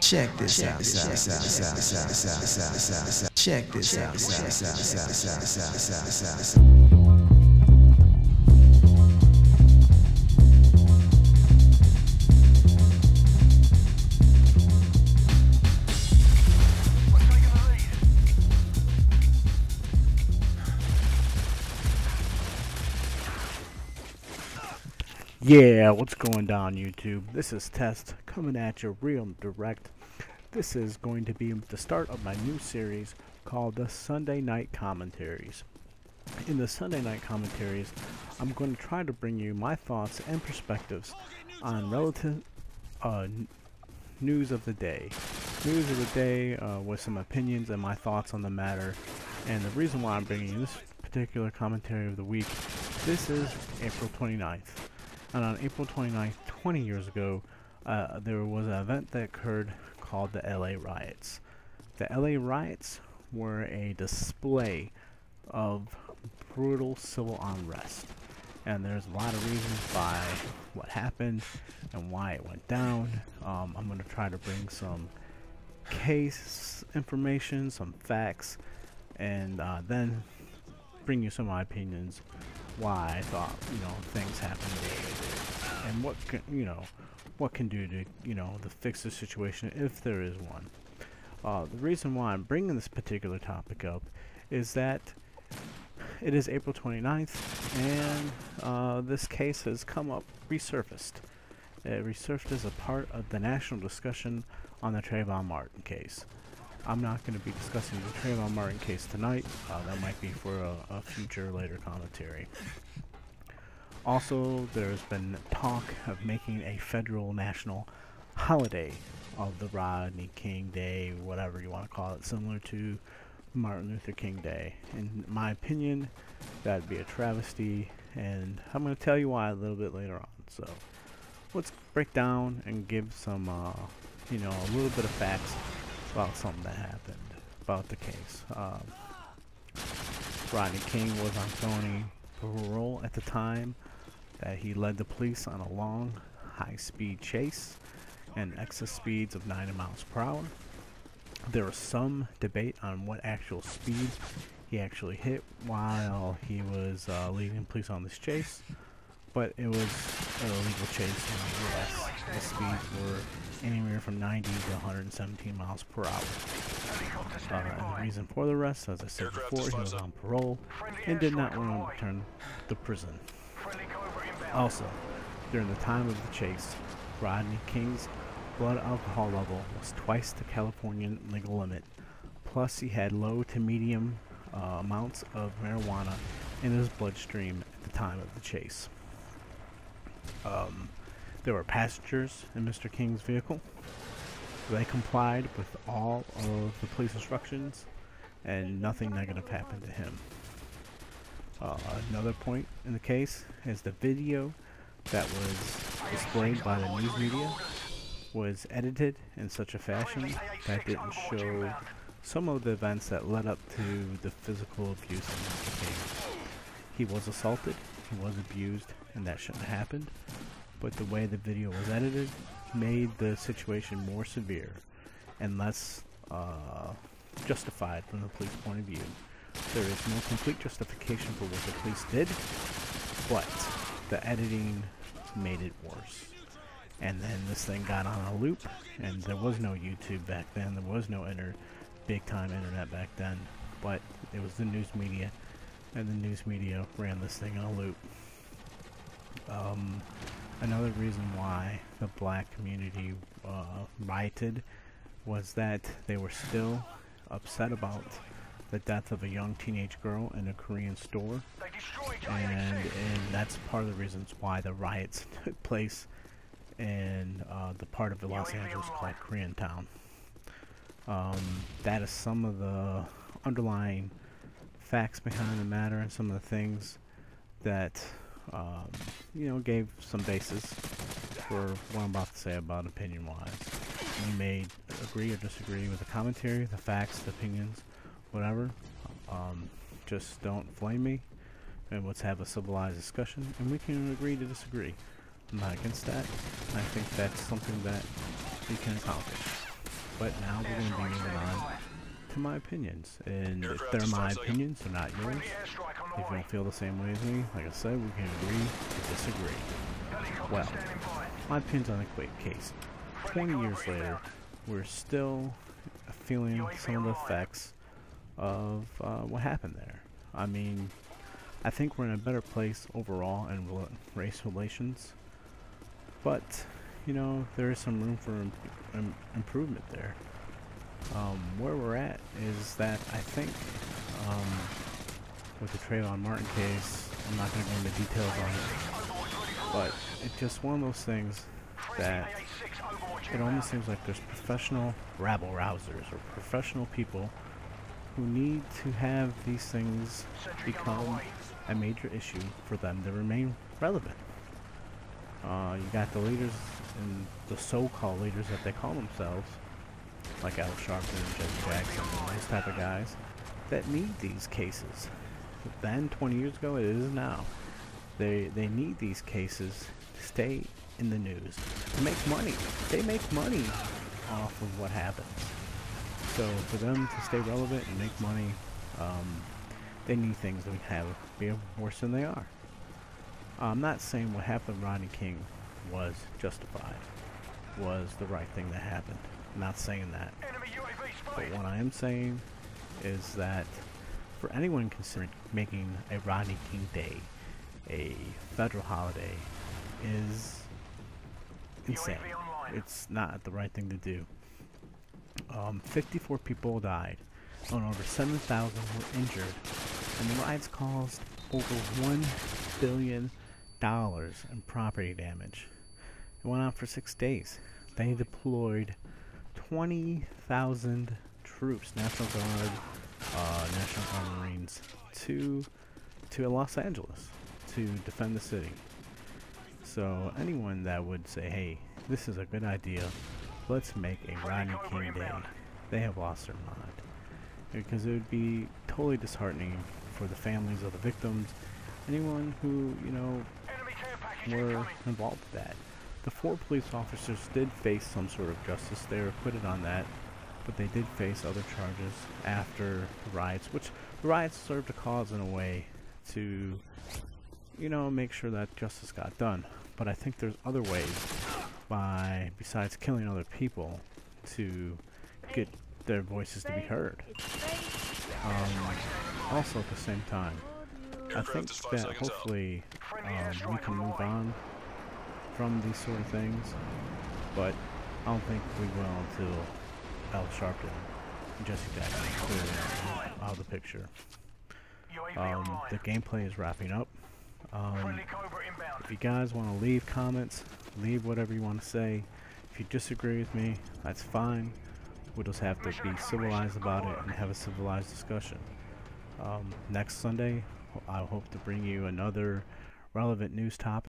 Check this out. Check this out. Yeah, what's going down, YouTube? This is Test coming at you real direct. This is going to be the start of my new series called the Sunday Night Commentaries. In the Sunday Night Commentaries, I'm going to try to bring you my thoughts and perspectives on relative news of the day. News of the day with some opinions and my thoughts on the matter. And the reason why I'm bringing you this particular commentary of the week, this is April 29th. And on April 29th, 20 years ago, there was an event that occurred called the LA Riots. The LA Riots were a display of brutal civil unrest. And there's a lot of reasons why what happened and why it went down. I'm going to try to bring some case information, some facts, and then bring you some of my opinions why I thought, things happened the way they did, and what can, what can do to, to fix the situation if there is one. The reason why I'm bringing this particular topic up is that it is April 29th, and this case has come up, resurfaced. It resurfaced as a part of the national discussion on the Trayvon Martin case. I'm not going to be discussing the Trayvon Martin case tonight. That might be for a future later commentary. Also, there's been talk of making a federal national holiday of the Rodney King Day, whatever you want to call it, similar to Martin Luther King Day. In my opinion, that'd be a travesty, and I'm going to tell you why a little bit later on. So, let's break down and give some, a little bit of facts about something that happened about the case. Rodney King was on felony parole at the time that he led the police on a long, high-speed chase and excess speeds of 90 miles per hour. There was some debate on what actual speed he actually hit while he was leading police on this chase, but it was an illegal chase nonetheless. The speeds were anywhere from 90 to 117 miles per hour. And the reason for the arrest, as I said before, he was on parole and did not want to return to prison. Also, during the time of the chase, Rodney King's blood alcohol level was twice the Californian legal limit. Plus, he had low to medium amounts of marijuana in his bloodstream at the time of the chase. There were passengers in Mr. King's vehicle. They complied with all of the police instructions, and nothing negative happened to him. Another point in the case is the video that was displayed by the news media was edited in such a fashion that didn't show some of the events that led up to the physical abuse of Mr. King. He was assaulted, he was abused, and that shouldn't have happened. But the way the video was edited made the situation more severe and less justified from the police point of view. There is no complete justification for what the police did, but the editing made it worse. And then this thing got on a loop, and there was no YouTube back then, there was no big time internet back then, but it was the news media, and the news media ran this thing on a loop. Another reason why the black community rioted was that they were still upset about the death of a young teenage girl in a Korean store, and that's part of the reasons why the riots took place in the part of Los Angeles called Koreatown. That is some of the underlying facts behind the matter and some of the things that gave some basis for what I'm about to say about opinion-wise. You may agree or disagree with the commentary, the facts, the opinions, whatever. Just don't flame me, and let's have a civilized discussion, and we can agree to disagree. I'm not against that. I think that's something that we can accomplish. But now we're going to be moving on to my opinions. And if they're my opinions, they're not yours. If you don't feel the same way as me, like I said, we can agree to disagree. Well, my opinions on the Quake case. 20 years later, we're still feeling some of the effects of what happened there. I mean, I think we're in a better place overall in race relations, but you know, there is some room for improvement there. Where we're at is that I think with the Trayvon Martin case, I'm not going to go into details on it, but it's just one of those things that it almost seems like there's professional rabble-rousers or professional people who need to have these things become a major issue for them to remain relevant. You got the leaders and the so-called leaders that they call themselves, like Al Sharpton and Jesse Jackson and those type of guys, that need these cases. Then 20 years ago, it is now. They need these cases to stay in the news, to make money. They make money off of what happens. So for them to stay relevant and make money, they need things that be worse than they are. I'm not saying what happened to Rodney King was justified, was the right thing that happened. I'm not saying that. But what I am saying is that for anyone considering making a Rodney King Day a federal holiday is insane. It's not the right thing to do. 54 people died, and over 7,000 were injured, and the riots caused over $1 billion in property damage. It went on for 6 days. They deployed 20,000 troops, National Guard, National Guard Marines, to Los Angeles to defend the city. So anyone that would say, hey, this is a good idea, let's make a Rodney King Day, they have lost their mind. Because it would be totally disheartening for the families of the victims, anyone who, you know, were involved with that. The 4 police officers did face some sort of justice. They were acquitted on that, but they did face other charges after the riots, which the riots served a cause in a way to, you know, make sure that justice got done. But I think there's other ways besides killing other people to get their voices to be heard. Also at the same time, I think that hopefully we can move on from these sort of things, but I don't think we will until Al Sharpton and Jesse Jackson are clearly out of the picture. The gameplay is wrapping up. If you guys want to leave comments, leave whatever you want to say. If you disagree with me, that's fine. We'll just have to be civilized about it and have a civilized discussion. Next Sunday, I hope to bring you another relevant news topic.